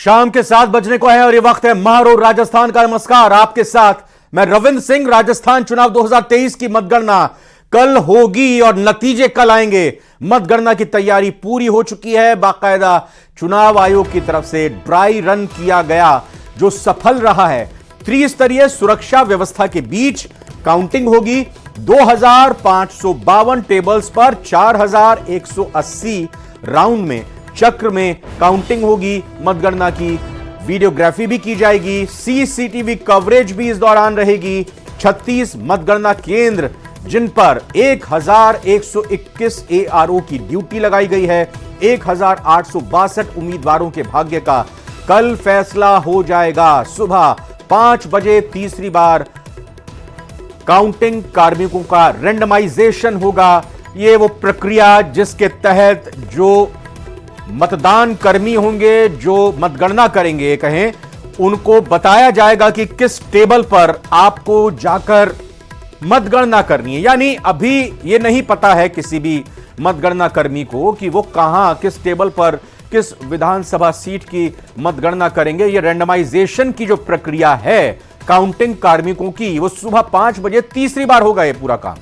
शाम के 7 बजने को है और ये वक्त है महारोड राजस्थान का। नमस्कार, आपके साथ मैं रविंद्र सिंह। राजस्थान चुनाव 2023 की मतगणना कल होगी और नतीजे कल आएंगे। मतगणना की तैयारी पूरी हो चुकी है। बाकायदा चुनाव आयोग की तरफ से ड्राई रन किया गया जो सफल रहा है। त्रिस्तरीय सुरक्षा व्यवस्था के बीच काउंटिंग होगी। 2552 टेबल्स पर 4180 राउंड में चक्र में काउंटिंग होगी। मतगणना की वीडियोग्राफी भी की जाएगी। सीसीटीवी कवरेज भी इस दौरान रहेगी। 36 मतगणना केंद्र जिन पर 1121 एआरओ की ड्यूटी लगाई गई है। 1862 उम्मीदवारों के भाग्य का कल फैसला हो जाएगा। सुबह 5 बजे तीसरी बार काउंटिंग कार्मिकों का रेंडमाइजेशन होगा। यह वो प्रक्रिया जिसके तहत जो मतदान कर्मी होंगे, जो मतगणना करेंगे कहें, उनको बताया जाएगा कि किस टेबल पर आपको जाकर मतगणना करनी है। यानी अभी यह नहीं पता है किसी भी मतगणना कर्मी को कि वो कहां, किस टेबल पर, किस विधानसभा सीट की मतगणना करेंगे। यह रेंडमाइजेशन की जो प्रक्रिया है काउंटिंग कार्मिकों की, वो सुबह 5 बजे तीसरी बार होगा यह पूरा काम।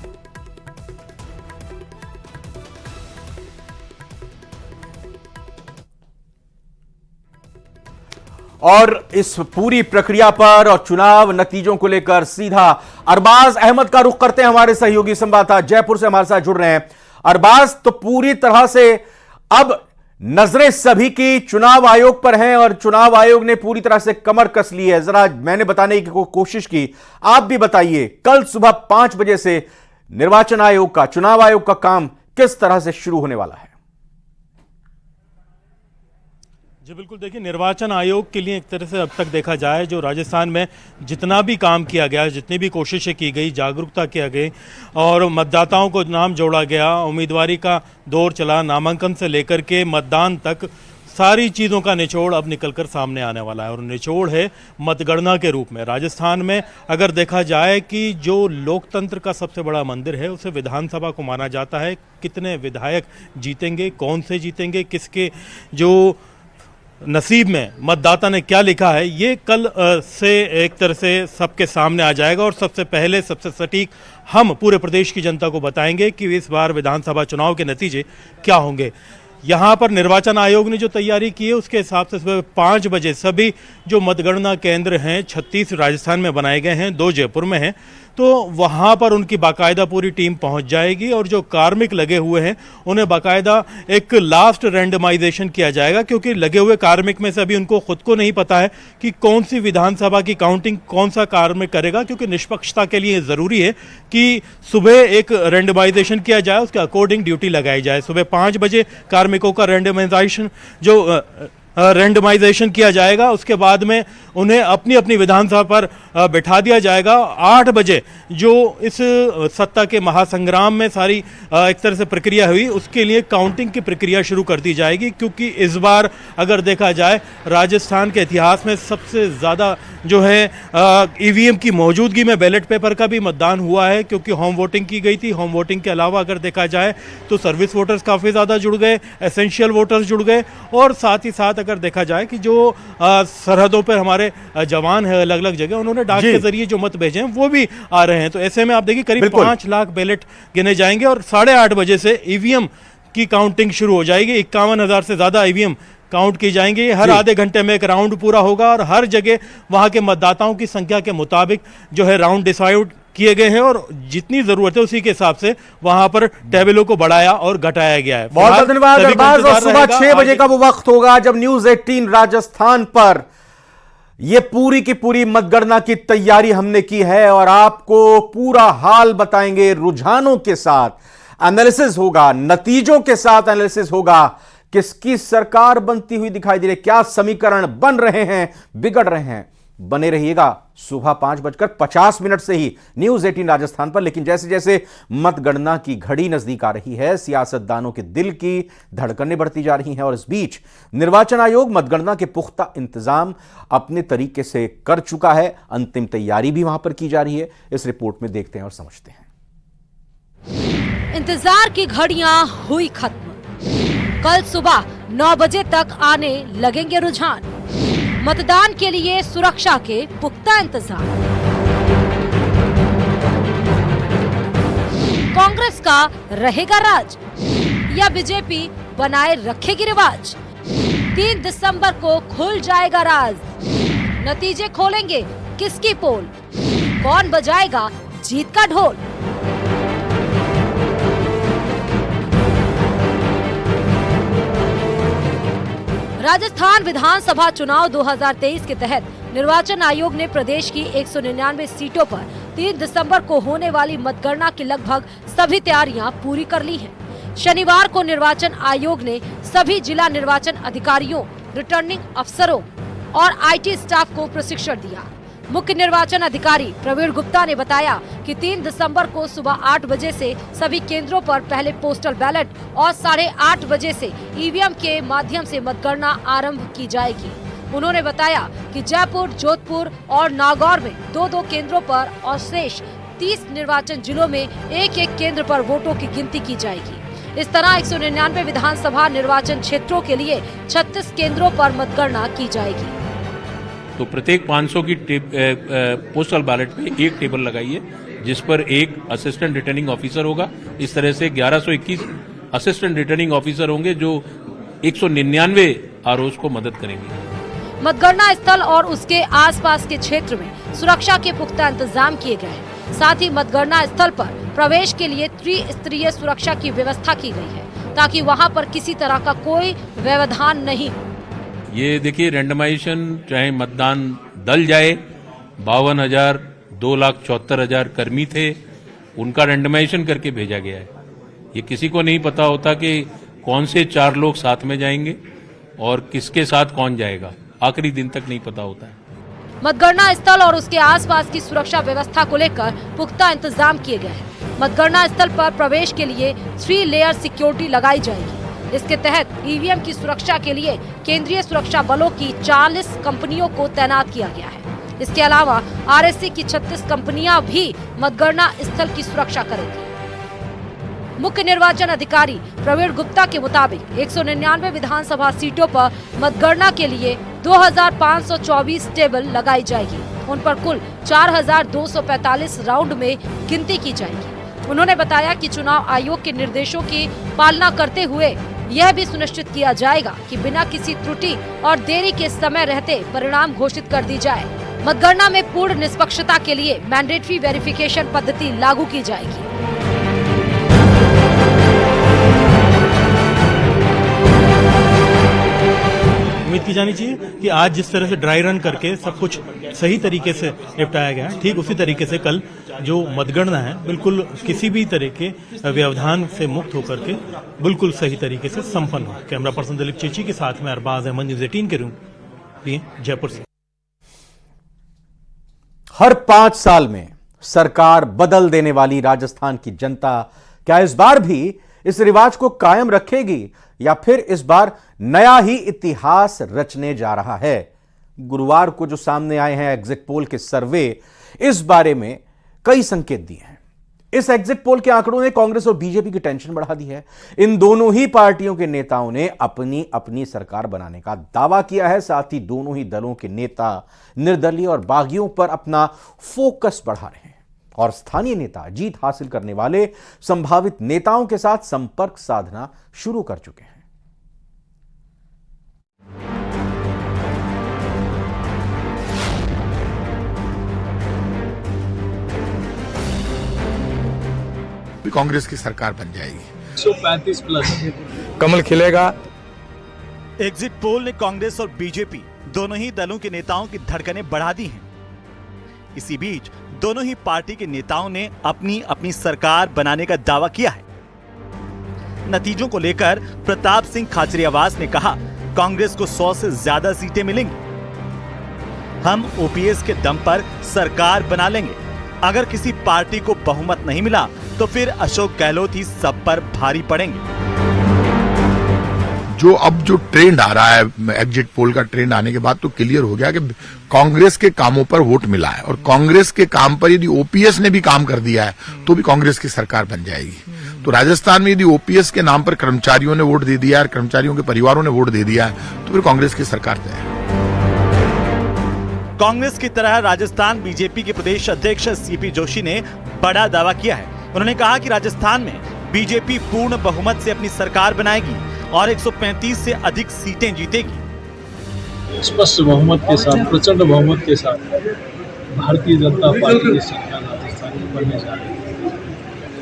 और इस पूरी प्रक्रिया पर और चुनाव नतीजों को लेकर सीधा अरबाज अहमद का रुख करते हैं। हमारे सहयोगी संवाददाता जयपुर से हमारे साथ जुड़ रहे हैं। अरबाज, तो पूरी तरह से अब नजरें सभी की चुनाव आयोग पर हैं और चुनाव आयोग ने पूरी तरह से कमर कस ली है। जरा मैंने बताने की कोशिश की, आप भी बताइए कल सुबह 5 बजे से निर्वाचन आयोग का, चुनाव आयोग का काम किस तरह से शुरू होने वाला है? जी बिल्कुल, देखिए निर्वाचन आयोग के लिए एक तरह से अब तक देखा जाए जो राजस्थान में जितना भी काम किया गया, जितनी भी कोशिशें की गई, जागरूकता किया गई और मतदाताओं को नाम जोड़ा गया, उम्मीदवारी का दौर चला, नामांकन से लेकर के मतदान तक सारी चीज़ों का निचोड़ अब निकलकर सामने आने वाला है। और निचोड़ है मतगणना के रूप में। राजस्थान में अगर देखा जाए कि जो लोकतंत्र का सबसे बड़ा मंदिर है उसे विधानसभा को माना जाता है। कितने विधायक जीतेंगे, कौन से जीतेंगे, किसके जो नसीब में मतदाता ने क्या लिखा है, ये कल से एक तरह से सबके सामने आ जाएगा। और सबसे पहले, सबसे सटीक हम पूरे प्रदेश की जनता को बताएंगे कि इस बार विधानसभा चुनाव के नतीजे क्या होंगे। यहाँ पर निर्वाचन आयोग ने जो तैयारी की है उसके हिसाब से सुबह 5 बजे सभी जो मतगणना केंद्र हैं 36 राजस्थान में बनाए गए हैं, 2 जयपुर में हैं, तो वहाँ पर उनकी बाकायदा पूरी टीम पहुँच जाएगी। और जो कार्मिक लगे हुए हैं उन्हें बाकायदा एक लास्ट रैंडमाइजेशन किया जाएगा, क्योंकि लगे हुए कार्मिक में से अभी उनको खुद को नहीं पता है कि कौन सी विधानसभा की काउंटिंग कौन सा कार्मिक करेगा। क्योंकि निष्पक्षता के लिए ज़रूरी है कि सुबह एक रैंडमाइजेशन किया जाए, उसके अकॉर्डिंग ड्यूटी लगाई जाए। सुबह 5 बजे कार्मिकों का रैंडमाइजेशन किया जाएगा। उसके बाद में उन्हें अपनी अपनी विधानसभा पर बिठा दिया जाएगा। 8 बजे जो इस सत्ता के महासंग्राम में सारी एक तरह से प्रक्रिया हुई, उसके लिए काउंटिंग की प्रक्रिया शुरू कर दी जाएगी। क्योंकि इस बार अगर देखा जाए राजस्थान के इतिहास में सबसे ज़्यादा जो है ईवीएम की मौजूदगी में बैलेट पेपर का भी मतदान हुआ है, क्योंकि होम वोटिंग की गई थी। होम वोटिंग के अलावा अगर देखा जाए तो सर्विस वोटर्स काफ़ी ज़्यादा जुड़ गए, एसेंशियल वोटर्स जुड़ गए। और साथ ही साथ अगर देखा जाए कि जो सरहदों पर हमारे जवान है अलग अलग जगह, उन्होंने डाक के जरिए जो मत भेजे हैं वो भी आ रहे हैं। तो ऐसे में आप देखिए करीब 5 लाख बैलेट गिने जाएंगे और 8:30 बजे से ईवीएम की काउंटिंग शुरू हो जाएगी। 51,000 से ज़्यादा ईवीएम काउंट की जाएंगे। हर आधे घंटे में एक राउंड पूरा होगा और हर जगह वहां के मतदाताओं की संख्या के मुताबिक जो है राउंड डिसाइड किए गए हैं और जितनी जरूरत है उसी के हिसाब से वहां पर टेबलों को बढ़ाया और घटाया गया है। बहुत बहुत धन्यवाद अरबाज। और सुबह 6 बजे का वो वक्त होगा जब न्यूज़ 18 राजस्थान पर यह पूरी की पूरी मतगणना की तैयारी हमने की है और आपको पूरा हाल बताएंगे। रुझानों के साथ एनालिसिस होगा, नतीजों के साथ एनालिसिस होगा। किसकी सरकार बनती हुई दिखाई दे रही है, क्या समीकरण बन रहे हैं, बिगड़ रहे हैं। बने रहिएगा सुबह 5:50 से ही न्यूज़ 18 राजस्थान पर। लेकिन जैसे जैसे मतगणना की घड़ी नजदीक आ रही है, सियासतदानों के दिल की धड़कनें बढ़ती जा रही हैं और इस बीच निर्वाचन आयोग मतगणना के पुख्ता इंतजाम अपने तरीके से कर चुका है। अंतिम तैयारी भी वहां पर की जा रही है। इस रिपोर्ट में देखते हैं और समझते हैं। इंतजार की घड़ियां हुई खत्म। कल सुबह 9 बजे तक आने लगेंगे रुझान। मतदान के लिए सुरक्षा के पुख्ता इंतजाम। कांग्रेस का रहेगा राज या बीजेपी बनाए रखेगी रिवाज? 3 दिसंबर को खुल जाएगा राज। नतीजे खोलेंगे किसकी पोल? कौन बजाएगा जीत का ढोल? राजस्थान विधानसभा चुनाव 2023 के तहत निर्वाचन आयोग ने प्रदेश की 199 सीटों पर 3 दिसंबर को होने वाली मतगणना की लगभग सभी तैयारियां पूरी कर ली हैं। शनिवार को निर्वाचन आयोग ने सभी जिला निर्वाचन अधिकारियों, रिटर्निंग अफसरों और आईटी स्टाफ को प्रशिक्षण दिया। मुख्य निर्वाचन अधिकारी प्रवीण गुप्ता ने बताया कि 3 दिसंबर को सुबह 8 बजे से सभी केंद्रों पर पहले पोस्टल बैलेट और 8:30 बजे से ईवीएम के माध्यम से मतगणना आरंभ की जाएगी। उन्होंने बताया कि जयपुर, जोधपुर और नागौर में 2-2 केंद्रों पर और शेष 30 निर्वाचन जिलों में 1-1 केंद्र पर वोटों की गिनती की जाएगी। इस तरह 199 विधानसभा निर्वाचन क्षेत्रों के लिए 36 केंद्रों पर मतगणना की जाएगी। तो प्रत्येक 500 की पोस्टल बैलेट में एक टेबल लगाइए, जिस पर एक असिस्टेंट रिटर्निंग ऑफिसर होगा। इस तरह से 1121 असिस्टेंट रिटर्निंग ऑफिसर होंगे जो 199 आरओज को मदद करेंगे। मतगणना स्थल और उसके आसपास के क्षेत्र में सुरक्षा के पुख्ता इंतजाम किए गए हैं। साथ ही मतगणना स्थल पर प्रवेश के लिए त्रिस्तरीय सुरक्षा की व्यवस्था की गई है, ताकि वहां पर किसी तरह का कोई व्यवधान नहीं हो। ये देखिए, रैंडमाइजेशन चाहे मतदान दल जाए, 52,000 2,74,000 कर्मी थे, उनका रैंडमाइजेशन करके भेजा गया है। ये किसी को नहीं पता होता कि कौन से 4 लोग साथ में जाएंगे और किसके साथ कौन जाएगा, आखिरी दिन तक नहीं पता होता है। मतगणना स्थल और उसके आसपास की सुरक्षा व्यवस्था को लेकर पुख्ता इंतजाम किए गए हैं। मतगणना स्थल पर प्रवेश के लिए 3 लेयर सिक्योरिटी लगाई जाएगी। इसके तहत ईवीएम की सुरक्षा के लिए केंद्रीय सुरक्षा बलों की 40 कंपनियों को तैनात किया गया है। इसके अलावा आरएससी की 36 कंपनियां भी मतगणना स्थल की सुरक्षा करेंगी। मुख्य निर्वाचन अधिकारी प्रवीण गुप्ता के मुताबिक 199 विधानसभा सीटों पर मतगणना के लिए 2524 टेबल लगाई जाएगी। उन पर कुल 4245 राउंड में गिनती की जाएगी। उन्होंने बताया कि चुनाव आयोग के निर्देशों की पालना करते हुए यह भी सुनिश्चित किया जाएगा कि बिना किसी त्रुटि और देरी के समय रहते परिणाम घोषित कर दी जाए। मतगणना में पूर्ण निष्पक्षता के लिए मैंडेटरी वेरिफिकेशन पद्धति लागू की जाएगी। उम्मीद की जानी चाहिए कि आज जिस तरह से ड्राई रन करके सब कुछ सही तरीके से निपटाया गया, ठीक उसी तरीके से कल जो मतगणना है बिल्कुल किसी भी तरह के व्यवधान से मुक्त होकर के बिल्कुल सही तरीके से संपन्न हो। कैमरा पर्सन दिलीप चेची के साथ में अरबाज अहमद, न्यूज़ 18 के रूम जयपुर से। हर 5 साल में सरकार बदल देने वाली राजस्थान की जनता क्या इस बार भी इस रिवाज को कायम रखेगी या फिर इस बार नया ही इतिहास रचने जा रहा है? गुरुवार को जो सामने आए हैं एग्जिट पोल के सर्वे इस बारे में कई संकेत दिए हैं। इस एग्जिट पोल के आंकड़ों ने कांग्रेस और बीजेपी की टेंशन बढ़ा दी है। इन दोनों ही पार्टियों के नेताओं ने अपनी अपनी सरकार बनाने का दावा किया है। साथ ही दोनों ही दलों के नेता निर्दलीय और बागियों पर अपना फोकस बढ़ा रहे हैं और स्थानीय नेता जीत हासिल करने वाले संभावित नेताओं के साथ संपर्क साधना शुरू कर चुके हैं। कांग्रेस की सरकार बन जाएगी। 135 प्लस कमल खिलेगा। एग्जिट पोल ने कांग्रेस और बीजेपी दोनों ही दलों के नेताओं की धड़कनें बढ़ा दी हैं। इसी बीच दोनों ही पार्टी के नेताओं ने अपनी अपनी सरकार बनाने का दावा किया है। नतीजों को लेकर प्रताप सिंह खाचरियावास ने कहा, कांग्रेस को 100 से ज्यादा सीटें मिलेंगी। हम ओपीएस के दम पर सरकार बना लेंगे। अगर किसी पार्टी को बहुमत नहीं मिला तो फिर अशोक गहलोत ही सब पर भारी पड़ेंगे। जो ट्रेंड आ रहा है, एग्जिट पोल का ट्रेंड आने के बाद तो क्लियर हो गया कि कांग्रेस के कामों पर वोट मिला है और कांग्रेस के काम पर यदि ओपीएस ने भी काम कर दिया है तो भी कांग्रेस की सरकार बन जाएगी। तो राजस्थान में यदि ओपीएस के नाम पर कर्मचारियों ने वोट दे दिया है, कर्मचारियों के परिवारों ने वोट दे दिया है, तो फिर कांग्रेस की सरकार तय है। कांग्रेस की तरह राजस्थान बीजेपी के प्रदेश अध्यक्ष सीपी जोशी ने बड़ा दावा किया है। उन्होंने कहा कि राजस्थान में बीजेपी पूर्ण बहुमत से अपनी सरकार बनाएगी और 135 से अधिक सीटें जीतेगी। स्पष्ट बहुमत के साथ, प्रचंड बहुमत के साथ भारतीय जनता पार्टी की सरकार राजस्थान में बनने जा रही है।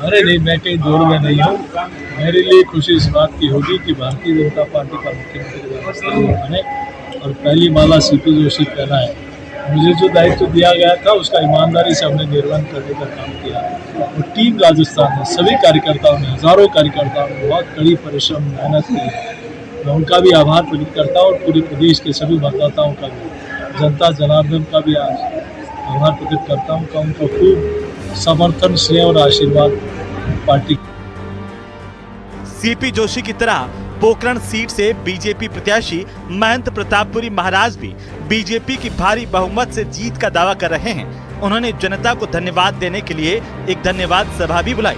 अरे नहीं, मैं कहीं जोर में नहीं हूँ। मेरे लिए खुशी इस बात की होगी कि भारतीय जनता पार्टी का मुख्यमंत्री राजस्थान में बने और पहली माला सीपी जोशी कहना है। मुझे जो दायित्व दिया गया था उसका ईमानदारी से हमने निर्वहन करने का काम किया और टीम राजस्थान में सभी कार्यकर्ताओं ने, हजारों कार्यकर्ताओं ने बहुत कड़ी परिश्रम मेहनत की है। मैं उनका भी आभार प्रकट करता हूँ और पूरे प्रदेश के सभी मतदाताओं का भी, जनता जनार्दन का भी आभार प्रकट करता हूँ का उनका खूब समर्थन, स्नेह और आशीर्वाद पार्टी। सीपी जोशी की तरह पोखरण सीट से बीजेपी प्रत्याशी महंत प्रतापपुरी महाराज भी बीजेपी की भारी बहुमत से जीत का दावा कर रहे हैं। उन्होंने जनता को धन्यवाद देने के लिए एक धन्यवाद सभा भी बुलाई।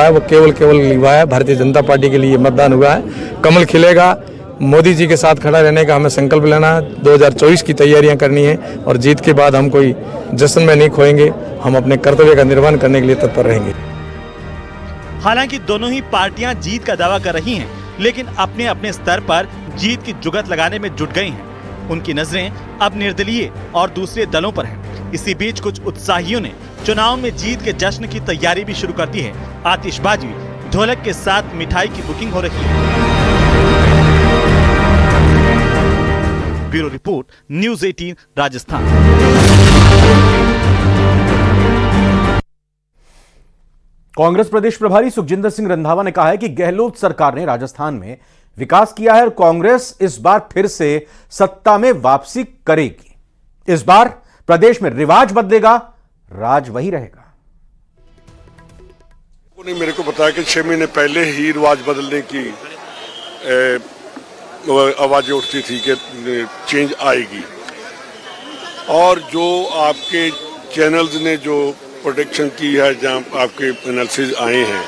वो केवल युवा है, भारतीय जनता पार्टी के लिए मतदान हुआ है। कमल खिलेगा, मोदी जी के साथ खड़ा रहने का हमें संकल्प लेना है। 2024 की तैयारियां करनी है और जीत के बाद हम कोई जश्न में नहीं खोएंगे। हम अपने कर्तव्य का निर्वहन करने के लिए तत्पर रहेंगे। हालांकि दोनों ही पार्टियां जीत का दावा कर रही हैं, लेकिन अपने अपने स्तर पर जीत की जुगत लगाने में जुट गई हैं। उनकी नजरें अब निर्दलीय और दूसरे दलों पर हैं। इसी बीच कुछ उत्साहियों ने चुनाव में जीत के जश्न की तैयारी भी शुरू कर दी है। आतिशबाजी, ढोलक के साथ मिठाई की बुकिंग हो रही है। Bureau report, news 18 Rajasthan. Congress प्रदेश प्रभारी सुखजिंदर सिंह रंधावा ने कहा है कि गहलोत सरकार ने राजस्थान में विकास किया है और कांग्रेस इस बार फिर से सत्ता में वापसी करेगी। इस बार प्रदेश में रिवाज बदलेगा, राज वही रहेगा। मेरे को बताया कि 6 महीने पहले ही रिवाज बदलने की आवाजें उठती थी कि चेंज आएगी, और जो आपके चैनल्स ने जो प्रोटेक्शन की है, जहाँ आपके एनालिसिस आए हैं,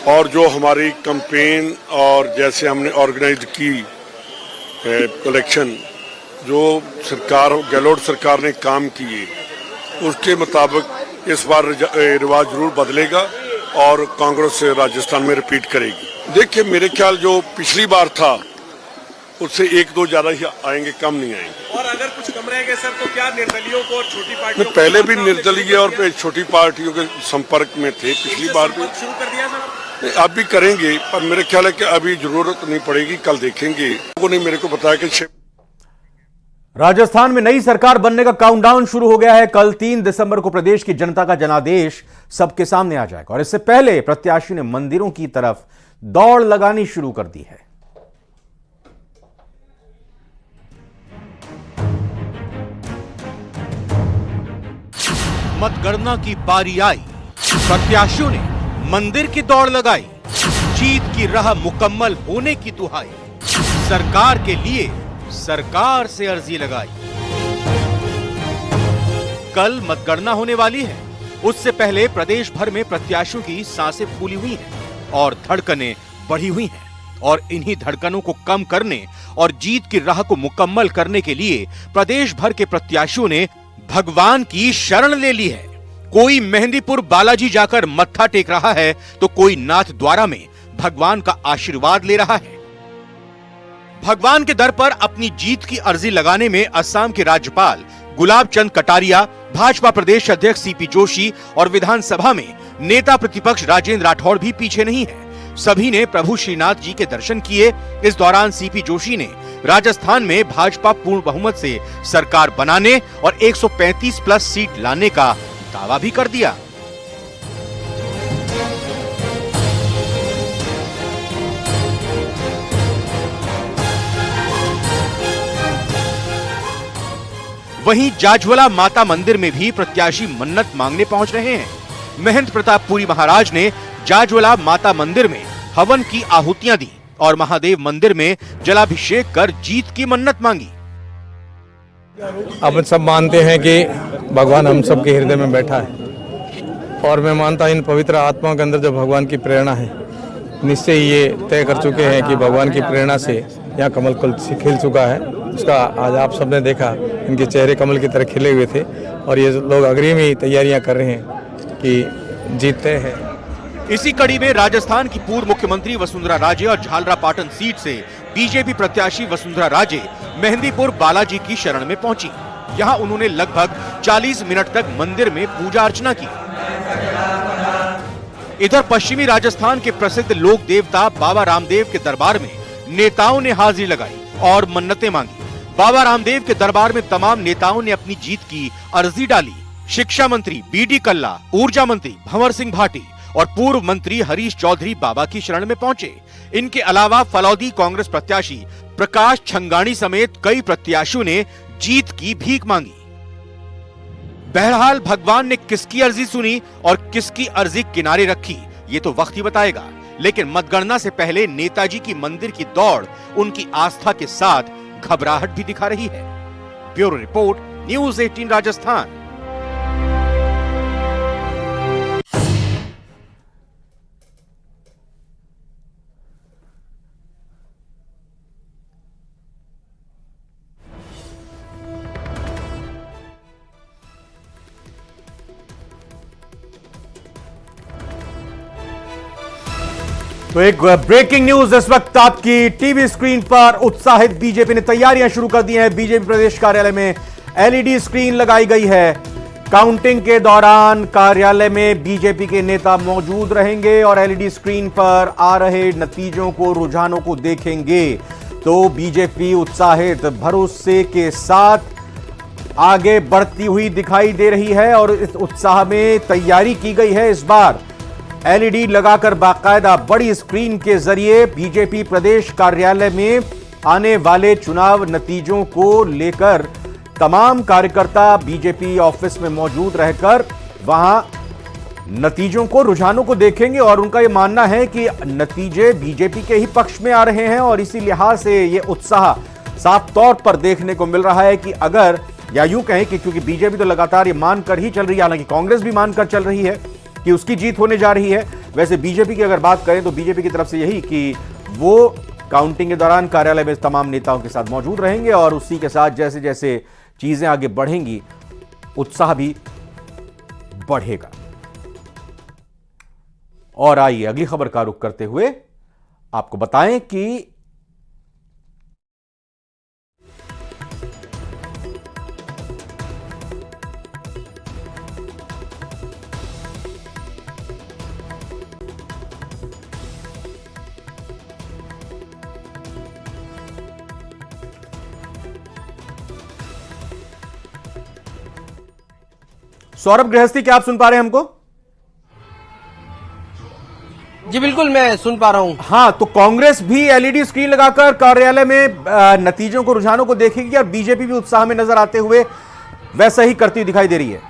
और जो हमारी कैंपेन और जैसे हमने ऑर्गेनाइज की इलेक्शन, जो सरकार गहलोत सरकार ने काम किए, उसके मुताबिक इस बार रिवाज जरूर बदलेगा और कांग्रेस राजस्थान में रिपीट करेगी। देखिए, मेरे ख्याल जो पिछली बार था उससे 1-2 ज्यादा ही आएंगे, कम नहीं आएंगे। और अगर कुछ कम रहेंगे सर, तो क्या निर्दलियों को और छोटी पार्टियों को? पहले भी निर्दलीय और छोटी पार्टियों के संपर्क में थे, पिछली बार भी शुरू कर दिया सर। अब भी करेंगे, पर मेरे ख्याल है कि अभी जरूरत नहीं पड़ेगी, कल देखेंगे। लोगों ने मेरे को बताया कि राजस्थान में नई सरकार बनने का काउंटडाउन शुरू हो गया है। कल 3 दिसंबर को प्रदेश की जनता का जनादेश सबके सामने आ जाएगा और इससे पहले प्रत्याशी ने मंदिरों की तरफ दौड़ लगानी शुरू कर दी है। मतगणना की बारी आई, प्रत्याशियों ने मंदिर की दौड़ लगाई, जीत की राह मुकम्मल होने की दुहाई, सरकार के लिए सरकार से अर्जी लगाई। कल मतगणना होने वाली है, उससे पहले प्रदेश भर में प्रत्याशियों की सांसें फूली हुई हैं और धड़कनें बढ़ी हुई हैं, और इन्हीं धड़कनों को कम करने और जीत की राह को मुकम्मल करने के लिए प्रदेश भर के प्रत्याशियों ने भगवान की शरण ले ली है। कोई मेहंदीपुर बालाजी जाकर मत्था टेक रहा है, तो कोई नाथ द्वारा में भगवान का आशीर्वाद ले रहा है। भगवान के दर पर अपनी जीत की अर्जी लगाने में असम के राज्यपाल गुलाब चंद कटारिया, भाजपा प्रदेश अध्यक्ष सीपी जोशी और विधानसभा में नेता प्रतिपक्ष राजेंद्र राठौड़ भी पीछे नहीं है। सभी ने प्रभु श्रीनाथ जी के दर्शन किए। इस दौरान सीपी जोशी ने राजस्थान में भाजपा पूर्ण बहुमत से सरकार बनाने और 135 प्लस सीट लाने का दावा भी कर दिया। वहीं जाजवला माता मंदिर में भी प्रत्याशी मन्नत मांगने पहुंच रहे हैं। महंत प्रतापपुरी महाराज ने जाजवला माता मंदिर में हवन की आहुतियां दी और महादेव मंदिर में जलाभिषेक कर जीत की मन्नत मांगी। अब सब मानते हैं कि भगवान हम सब के हृदय में बैठा है, और मैं मानता हूं इन पवित्र आत्माओं के अंदर जो भगवान की प्रेरणा है, निश्चय ये तय कर चुके हैं कि भगवान की प्रेरणा से यहाँ कमल खिल चुका है। उसका आज आप सबने देखा, इनके चेहरे कमल की तरह खिले हुए थे और ये लोग अग्रिमी तैयारियां कर रहे हैं कि जीतते हैं। इसी कड़ी में राजस्थान की पूर्व मुख्यमंत्री वसुंधरा राजे और झालरापाटन सीट से बीजेपी प्रत्याशी वसुंधरा राजे मेहंदीपुर बालाजी की शरण में पहुंची। यहां उन्होंने लगभग 40 मिनट तक मंदिर में पूजा अर्चना की। इधर पश्चिमी राजस्थान के प्रसिद्ध लोक देवता बाबा रामदेव के दरबार में नेताओं ने हाजिरी लगाई और मन्नतें मांगी। बाबा रामदेव के दरबार में तमाम नेताओं ने अपनी जीत की अर्जी डाली। शिक्षा मंत्री बीडी कल्ला, ऊर्जा मंत्री भंवर सिंह भाटी और पूर्व मंत्री हरीश चौधरी बाबा की शरण में पहुंचे। इनके अलावा फलौदी कांग्रेस प्रत्याशी प्रकाश छंगाणी समेत कई प्रत्याशियों ने जीत की भीख मांगी। बहरहाल भगवान ने किसकी अर्जी सुनी और किसकी अर्जी किनारे रखी, ये तो वक्त ही बताएगा। लेकिन मतगणना से पहले नेताजी की मंदिर की दौड़ उनकी आस्था के साथ घबराहट भी दिखा रही है। Bureau report, news 18 Rajasthan. तो एक ब्रेकिंग न्यूज इस वक्त आपकी टीवी स्क्रीन पर। उत्साहित बीजेपी ने तैयारियां शुरू कर दी हैं। बीजेपी प्रदेश कार्यालय में एलईडी स्क्रीन लगाई गई है। काउंटिंग के दौरान कार्यालय में बीजेपी के नेता मौजूद रहेंगे और एलईडी स्क्रीन पर आ रहे नतीजों को, रुझानों को देखेंगे। तो बीजेपी उत्साहित, भरोसे के साथ आगे बढ़ती हुई दिखाई दे रही है और इस उत्साह में तैयारी की गई है। इस बार एलईडी लगाकर बाकायदा बड़ी स्क्रीन के जरिए बीजेपी प्रदेश कार्यालय में आने वाले चुनाव नतीजों को लेकर तमाम कार्यकर्ता बीजेपी ऑफिस में मौजूद रहकर वहां नतीजों को, रुझानों को देखेंगे और उनका यह मानना है कि नतीजे बीजेपी के ही पक्ष में आ रहे हैं और इसी लिहाज से यह उत्साह साफ तौर पर देखने को मिल रहा है कि अगर, या यूं कहें कि क्योंकि बीजेपी तो लगातार ये मानकर ही चल रही है, हालांकि कांग्रेस भी मानकर चल रही है कि उसकी जीत होने जा रही है। वैसे बीजेपी की अगर बात करें तो बीजेपी की तरफ से यही कि वो काउंटिंग के दौरान कार्यालय में तमाम नेताओं के साथ मौजूद रहेंगे और उसी के साथ जैसे जैसे चीजें आगे बढ़ेंगी उत्साह भी बढ़ेगा। और आइए अगली खबर का रुख करते हुए आपको बताएं कि सौरभ गृहस्थी, क्या आप सुन पा रहे हैं हमको? जी बिल्कुल, मैं सुन पा रहा हूं। हाँ, तो कांग्रेस भी एलईडी स्क्रीन लगाकर कार्यालय में नतीजों को, रुझानों को देखेगी और बीजेपी भी उत्साह में नजर आते हुए वैसा ही करती दिखाई दे रही है।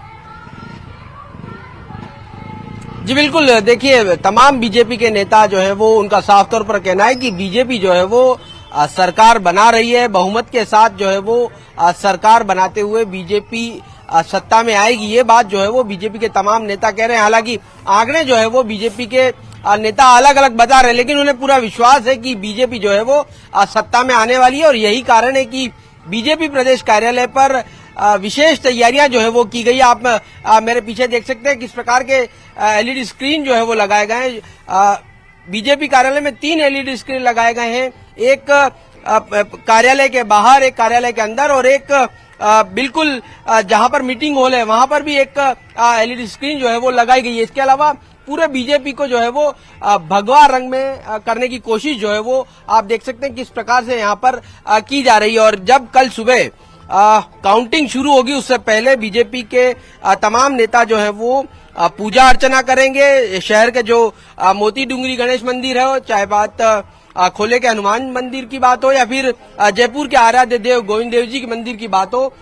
जी बिल्कुल, देखिए तमाम बीजेपी के नेता जो है वो, उनका साफ तौर पर कहना है कि बीजेपी जो है वो सरकार बना रही है, बहुमत के साथ जो है वो सरकार बनाते हुए बीजेपी सत्ता में आएगी। ये बात जो है वो बीजेपी के तमाम नेता कह रहे हैं। हालांकि आंकड़े जो है वो बीजेपी के नेता अलग अलग बता रहे हैं, लेकिन उन्हें पूरा विश्वास है कि बीजेपी जो है वो सत्ता में आने वाली है और यही कारण है कि बीजेपी प्रदेश कार्यालय पर विशेष तैयारियां जो है वो की गई। आप मेरे पीछे देख सकते हैं किस प्रकार के एलईडी स्क्रीन जो है वो लगाए गए हैं। बीजेपी कार्यालय में 3 एलईडी स्क्रीन लगाए गए हैं, एक कार्यालय के बाहर, एक कार्यालय के अंदर और एक बिल्कुल जहां पर मीटिंग हॉल है वहां पर भी एक एलईडी स्क्रीन जो है वो लगाई गई है। इसके अलावा पूरे बीजेपी को जो है वो भगवा रंग में करने की कोशिश जो है वो आप देख सकते हैं किस प्रकार से यहां पर की जा रही है। और जब कल सुबह काउंटिंग शुरू होगी उससे पहले बीजेपी के तमाम नेता जो है वो पूजा अर्चना करेंगे। शहर के जो मोती डूंगरी गणेश मंदिर है, चाहे बात खोले के हनुमान मंदिर की बात हो या फिर जयपुर के आराध्य देव गोविंद देव जी के मंदिर की बात हो,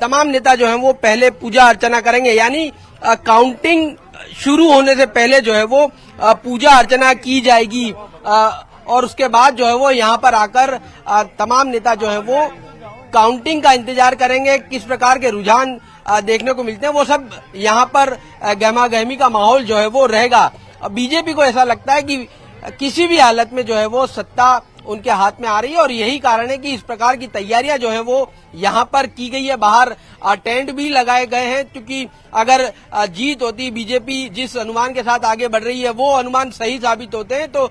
तमाम नेता जो हैं वो पहले पूजा अर्चना करेंगे। यानी काउंटिंग शुरू होने से पहले जो है वो पूजा अर्चना की जाएगी और उसके बाद जो है वो यहाँ पर आकर तमाम नेता जो है वो काउंटिंग का इंतजार करेंगे। किस प्रकार के रुझान देखने को मिलते हैं वो सब यहाँ पर गहमा गहमी का माहौल जो है वो रहेगा। बीजेपी को ऐसा लगता है कि किसी भी हालत में जो है वो सत्ता उनके हाथ में आ रही है और यही कारण है कि इस प्रकार की तैयारियां जो है वो यहाँ पर की गई है। बाहर टेंट भी लगाए गए हैं, क्योंकि अगर जीत होती, बीजेपी जिस अनुमान के साथ आगे बढ़ रही है वो अनुमान सही साबित होते हैं तो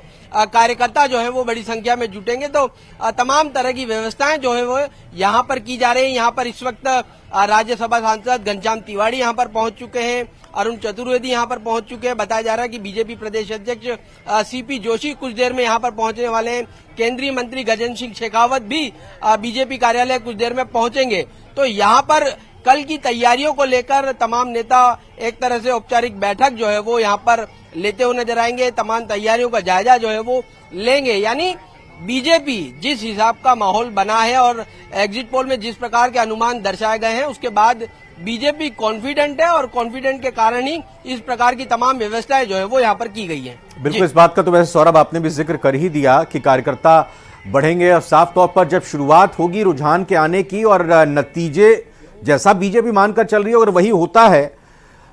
कार्यकर्ता जो है वो बड़ी संख्या में जुटेंगे। तो तमाम तरह की व्यवस्थाएं जो है वो यहाँ पर की जा रही है। यहाँ पर इस वक्त राज्यसभा सांसद घनश्याम तिवारी यहाँ पर पहुंच चुके हैं, अरुण चतुर्वेदी यहाँ पर पहुंच चुके हैं। बताया जा रहा है कि बीजेपी प्रदेश अध्यक्ष सीपी जोशी कुछ देर में यहाँ पर पहुंचने वाले हैं। केंद्रीय मंत्री गजेंद्र सिंह शेखावत भी बीजेपी कार्यालय कुछ देर में पहुंचेंगे। तो यहाँ पर कल की तैयारियों को लेकर तमाम नेता एक तरह से औपचारिक बैठक जो है वो यहाँ पर लेते हुए नजर आएंगे, तमाम तैयारियों का जायजा जो है वो लेंगे। यानी बीजेपी जिस हिसाब का माहौल बना है और एग्जिट पोल में जिस प्रकार के अनुमान दर्शाए गए हैं उसके बाद बीजेपी कॉन्फिडेंट है और कॉन्फिडेंट के कारण ही इस प्रकार की तमाम व्यवस्थाएं जो है वो यहाँ पर की गई है। बिल्कुल, इस बात का तो वैसे सौरभ आपने भी जिक्र कर ही दिया कि कार्यकर्ता बढ़ेंगे और साफ तौर पर जब शुरुआत होगी रुझान के आने की और नतीजे जैसा बीजेपी मानकर चल रही है अगर वही होता है,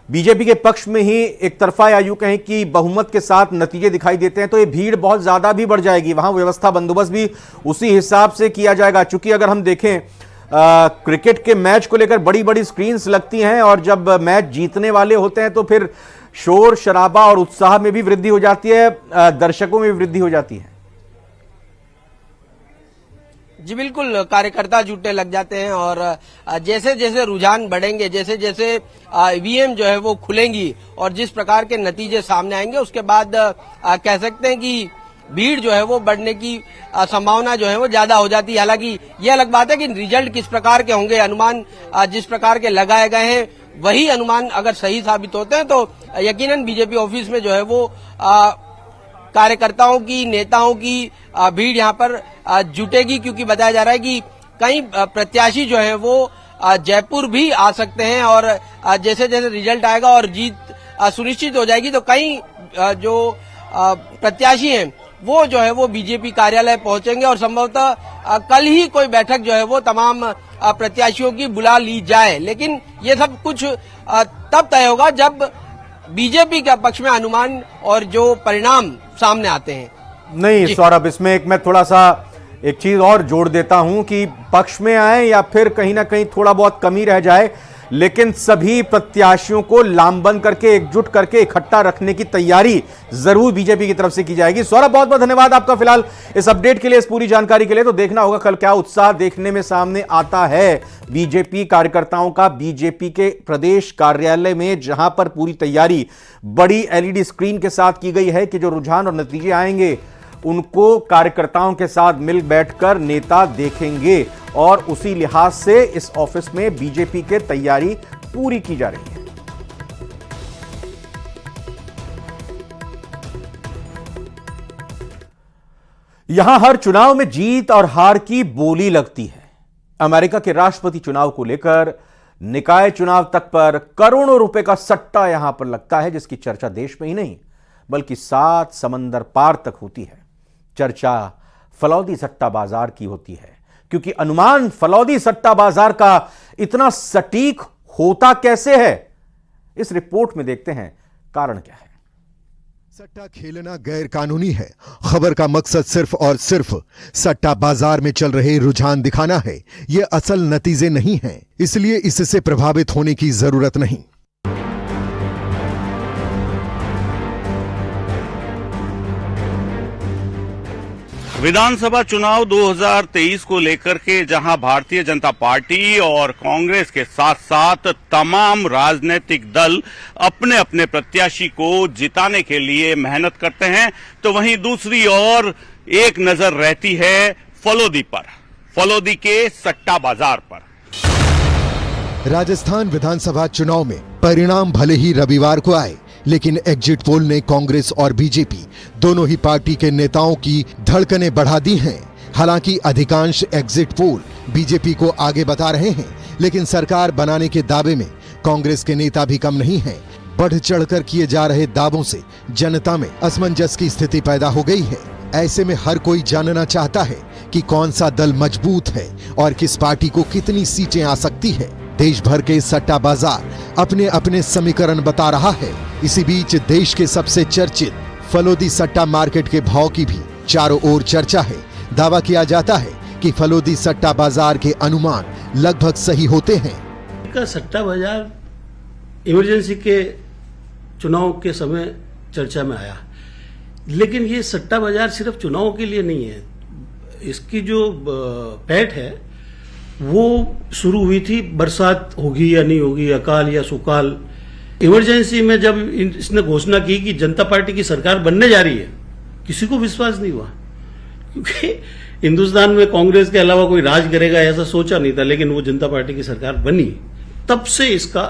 बीजेपी के पक्ष में ही एक तरफा या यूं कहें कि बहुमत के साथ नतीजे दिखाई देते हैं तो ये भीड़ बहुत ज्यादा भी बढ़ जाएगी। वहां व्यवस्था बंदोबस्त भी उसी हिसाब से किया जाएगा। चूंकि अगर हम देखें क्रिकेट के मैच को लेकर बड़ी बड़ी स्क्रीन्स लगती हैं और जब मैच जीतने वाले होते हैं तो फिर शोर शराबा और उत्साह में भी वृद्धि हो जाती है, दर्शकों में भी वृद्धि हो जाती है। जी बिल्कुल, कार्यकर्ता जुटने लग जाते हैं और जैसे जैसे रुझान बढ़ेंगे, जैसे जैसे ईवीएम जो है वो खुलेंगी और जिस प्रकार के नतीजे सामने आएंगे उसके बाद कह सकते हैं कि भीड़ जो है वो बढ़ने की संभावना जो है वो ज्यादा हो जाती है। हालांकि ये अलग बात है कि रिजल्ट किस प्रकार के होंगे, अनुमान जिस प्रकार के लगाए गए हैं वही अनुमान अगर सही साबित होते हैं तो यकीनन बीजेपी ऑफिस में जो है वो कार्यकर्ताओं की, नेताओं की भीड़ यहाँ पर जुटेगी, क्योंकि बताया जा रहा है कि कई प्रत्याशी जो है वो जयपुर भी आ सकते हैं और जैसे जैसे रिजल्ट आएगा और जीत सुनिश्चित हो जाएगी तो कई जो प्रत्याशी हैं वो जो है वो बीजेपी कार्यालय पहुंचेंगे और संभवतः कल ही कोई बैठक जो है वो तमाम प्रत्याशियों की बुला ली जाए। लेकिन ये सब कुछ तब तय होगा जब बीजेपी के पक्ष में अनुमान और जो परिणाम सामने आते हैं। नहीं सौरभ, इसमें एक मैं थोड़ा सा एक चीज और जोड़ देता हूं कि पक्ष में आए या फिर कहीं ना कहीं थोड़ा बहुत कमी रह जाए, लेकिन सभी प्रत्याशियों को लामबंद करके एकजुट करके इकट्ठा रखने की तैयारी जरूर बीजेपी की तरफ से की जाएगी। सौरभ, बहुत बहुत धन्यवाद आपका फिलहाल इस अपडेट के लिए, इस पूरी जानकारी के लिए। तो देखना होगा कल क्या उत्साह देखने में सामने आता है बीजेपी कार्यकर्ताओं का बीजेपी के प्रदेश कार्यालय में, जहां पर पूरी तैयारी बड़ी एलईडी स्क्रीन के साथ की गई है कि जो रुझान और नतीजे आएंगे उनको कार्यकर्ताओं के साथ मिल बैठकर नेता देखेंगे और उसी लिहाज से इस ऑफिस में बीजेपी के तैयारी पूरी की जा रही है। यहां हर चुनाव में जीत और हार की बोली लगती है। अमेरिका के राष्ट्रपति चुनाव को लेकर निकाय चुनाव तक पर करोड़ों रुपए का सट्टा यहां पर लगता है, जिसकी चर्चा देश में ही नहीं बल्कि 7 समंदर पार तक होती है। चर्चा फलौदी सट्टा बाजार की होती है, क्योंकि अनुमान फलौदी सट्टा बाजार का इतना सटीक होता कैसे है, इस रिपोर्ट में देखते हैं कारण क्या है। सट्टा खेलना गैर कानूनी है। खबर का मकसद सिर्फ और सिर्फ सट्टा बाजार में चल रहे रुझान दिखाना है। ये असल नतीजे नहीं हैं, इसलिए इससे प्रभावित होने की जरूरत नहीं। विधानसभा चुनाव 2023 को लेकर के जहां भारतीय जनता पार्टी और कांग्रेस के साथ साथ तमाम राजनीतिक दल अपने अपने प्रत्याशी को जिताने के लिए मेहनत करते हैं, तो वहीं दूसरी ओर एक नजर रहती है फलौदी पर, फलौदी के सट्टा बाजार पर। राजस्थान विधानसभा चुनाव में परिणाम भले ही रविवार को आए, लेकिन एग्जिट पोल ने कांग्रेस और बीजेपी दोनों ही पार्टी के नेताओं की धड़कनें बढ़ा दी हैं। हालांकि अधिकांश एग्जिट पोल बीजेपी को आगे बता रहे हैं, लेकिन सरकार बनाने के दावे में कांग्रेस के नेता भी कम नहीं हैं। बढ़ चढ़कर किए जा रहे दावों से जनता में असमंजस की स्थिति पैदा हो गई है। ऐसे में हर कोई जानना चाहता है कि कौन सा दल मजबूत है और किस पार्टी को कितनी सीटें आ सकती है। देश भर के सट्टा बाजार अपने अपने समीकरण बता रहा है। इसी बीच देश के सबसे चर्चित फलोदी सट्टा मार्केट के भाव की भी चारों ओर चर्चा है। दावा किया जाता है कि फलोदी सट्टा बाजार के अनुमान लगभग सही होते हैं। का सट्टा बाजार इमरजेंसी के चुनाव के समय चर्चा में आया, लेकिन ये सट्टा बाजार सिर्फ चुनाव के लिए नहीं है। इसकी जो पैठ है वो शुरू हुई थी बरसात होगी या नहीं होगी, अकाल या सुकाल। इमरजेंसी में जब इसने घोषणा की कि जनता पार्टी की सरकार बनने जा रही है, किसी को विश्वास नहीं हुआ, क्योंकि हिंदुस्तान में कांग्रेस के अलावा कोई राज करेगा ऐसा सोचा नहीं था। लेकिन वो जनता पार्टी की सरकार बनी, तब से इसका,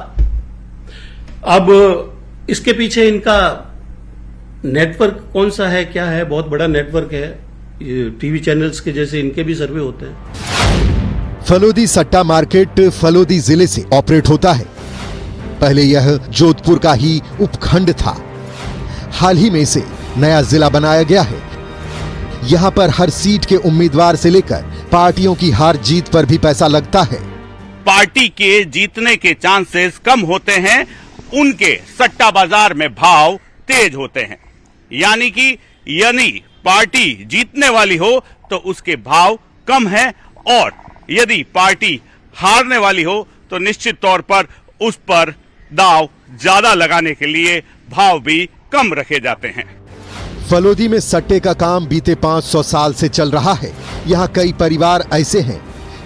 अब इसके पीछे इनका नेटवर्क कौन सा है, क्या है, बहुत बड़ा नेटवर्क है। ये टीवी चैनल्स के जैसे इनके भी सर्वे होते हैं। फलोदी सट्टा मार्केट फलोदी जिले से ऑपरेट होता है। पहले यह जोधपुर का ही उपखंड था। हाल ही में इसे नया जिला बनाया गया है। यहां पर हर सीट के उम्मीदवार से लेकर पार्टियों की हार जीत पर भी पैसा लगता है। पार्टी के जीतने के चांसेस कम होते हैं, उनके सट्टा बाजार में भाव तेज होते हैं। यानी पार्टी जीतने वाली हो तो उसके भाव कम है, और यदि पार्टी हारने वाली हो तो निश्चित तौर पर उस पर दाव ज्यादा लगाने के लिए भाव भी कम रखे जाते हैं। फलोदी में सट्टे का काम बीते 500 साल से चल रहा है। यहाँ कई परिवार ऐसे हैं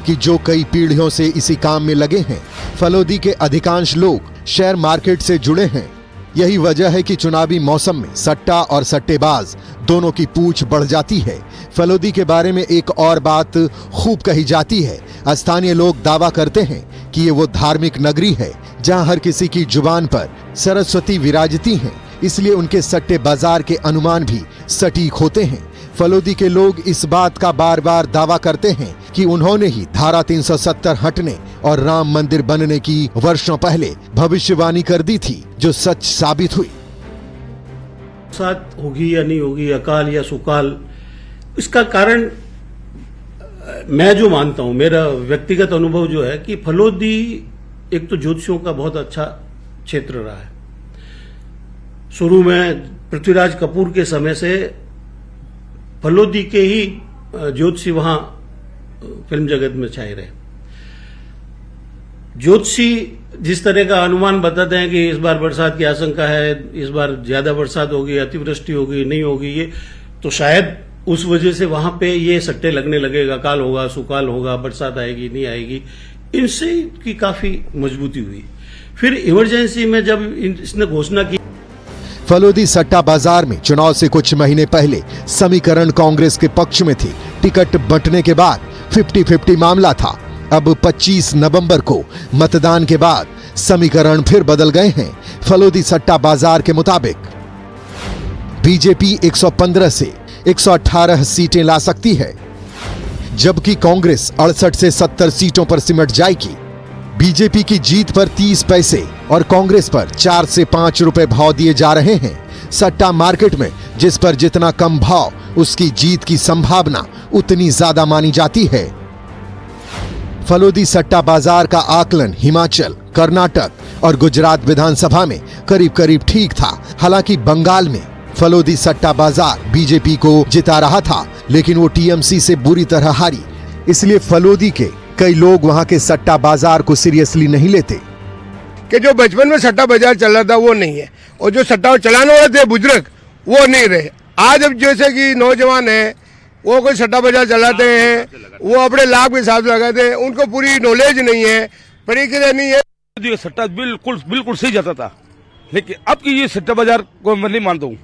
कि जो कई पीढ़ियों से इसी काम में लगे हैं। फलोदी के अधिकांश लोग शेयर मार्केट से जुड़े हैं। यही वजह है कि चुनावी मौसम में सट्टा और सट्टेबाज दोनों की पूछ बढ़ जाती है। फलोदी के बारे में एक और बात खूब कही जाती है। स्थानीय लोग दावा करते हैं कि ये वो धार्मिक नगरी है जहां हर किसी की जुबान पर सरस्वती विराजती हैं, इसलिए उनके सट्टे बाजार के अनुमान भी सटीक होते हैं। फलोदी के लोग इस बात का बार बार दावा करते हैं कि उन्होंने ही धारा 370 हटने और राम मंदिर बनने की वर्षों पहले भविष्यवाणी कर दी थी, जो सच साबित हुई। बरसात होगी या नहीं होगी, अकाल या सुकाल, इसका कारण मैं जो मानता हूं, मेरा व्यक्तिगत अनुभव जो है कि फलोदी एक तो ज्योतिषियों का बहुत अच्छा क्षेत्र रहा है। शुरू में पृथ्वीराज कपूर के समय से फलोदी के ही ज्योतिषी वहां फिल्म जगत में छाए रहे। ज्योतिषी जिस तरह का अनुमान बताते हैं कि इस बार बरसात की आशंका है, इस बार ज्यादा बरसात होगी, अतिवृष्टि होगी, नहीं होगी, ये तो शायद उस वजह से वहां पे ये सट्टे लगने लगेगा, काल होगा, सुकाल होगा, बरसात आएगी, नहीं आएगी, इनसे की काफी मजबूती हुई। फिर इमरजेंसी में जब इसने घोषणा की, फलोदी सट्टा बाजार में चुनाव से कुछ महीने पहले समीकरण कांग्रेस के पक्ष में थी। टिकट बंटने के बाद 50-50 मामला था। अब 25 नवंबर को मतदान के बाद समीकरण फिर बदल गए हैं। फलोदी सट्टा बाजार के मुताबिक बीजेपी 115 से 118 सीटें ला सकती है, जबकि कांग्रेस 68 से 70 सीटों पर सिमट जाएगी। बीजेपी की जीत पर 30 पैसे और कांग्रेस पर 4 से 5 रुपए भाव दिए जा रहे हैं। सट्टा मार्केट में जिस पर जितना कम भाव, उसकी जीत की संभावना उतनी ज्यादा मानी जाती है। फलोदी सट्टा बाजार का आकलन हिमाचल, कर्नाटक और गुजरात विधानसभा में करीब करीब ठीक था। हालांकि बंगाल में फलोदी सट्टा बाजार बीजेपी को जिता रहा था, लेकिन वो टीएमसी से बुरी तरह हारी। इसलिए फलोदी के कई लोग वहां के सट्टा बाजार को सीरियसली नहीं लेते। कि जो बचपन में सट्टा बाजार चल रहा था वो नहीं है, और जो सट्टा चलाने वाले थे बुजुर्ग वो नहीं रहे। आज अब जैसे कि नौजवान है, वो कोई सट्टा बाजार चलाते हैं, वो अपने लाभ के हिसाब से लगाते हैं, उनको पूरी नॉलेज नहीं है, प्रक्रिया नहीं है। सट्टा बिल्कुल सही जाता था, लेकिन अब की ये सट्टा बाजार को मैं नहीं मानता हूँ।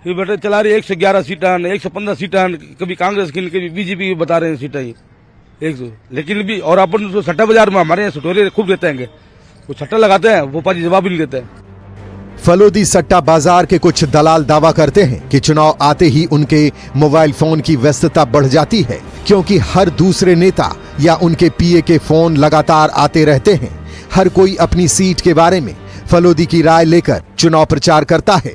ये बेटा चला रही 111 सीटें, 115 सीटें, कभी कांग्रेस की, कभी बीजेपी बता रहे हैं सीटें ये 100। लेकिन भी और अपन तो सट्टा बाजार में हमारे यहाँ सटोरे खूब देते हैं, वो सट्टा लगाते हैं, वो पाजी जवाब भी नहीं देते हैं। फलोदी सट्टा बाजार के कुछ दलाल दावा करते हैं कि चुनाव आते ही उनके मोबाइल फोन की व्यस्तता बढ़ जाती है, क्योंकि हर दूसरे नेता या उनके पीए के फोन लगातार आते रहते हैं। हर कोई अपनी सीट के बारे में फलोदी की राय लेकर चुनाव प्रचार करता है।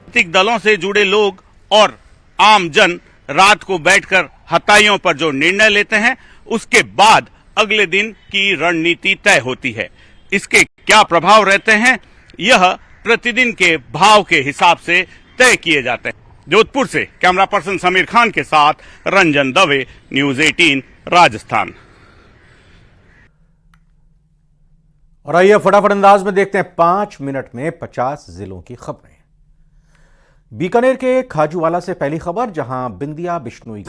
राजनीतिक दलों से जुड़े लोग और आम जन रात को बैठकर हताइयों पर जो निर्णय लेते हैं, उसके बाद अगले दिन की रणनीति तय होती है। इसके क्या प्रभाव रहते हैं, यह प्रतिदिन के भाव के हिसाब से तय किए जाते हैं। जोधपुर से कैमरा पर्सन समीर खान के साथ रंजन दवे, न्यूज 18 राजस्थान। और आइए फटाफट अंदाज में देखते हैं 5 मिनट में 50 जिलों की खबरें। बीकानेर के खाजूवाला से पहली खबर, जहां बिंदिया बिश्नोई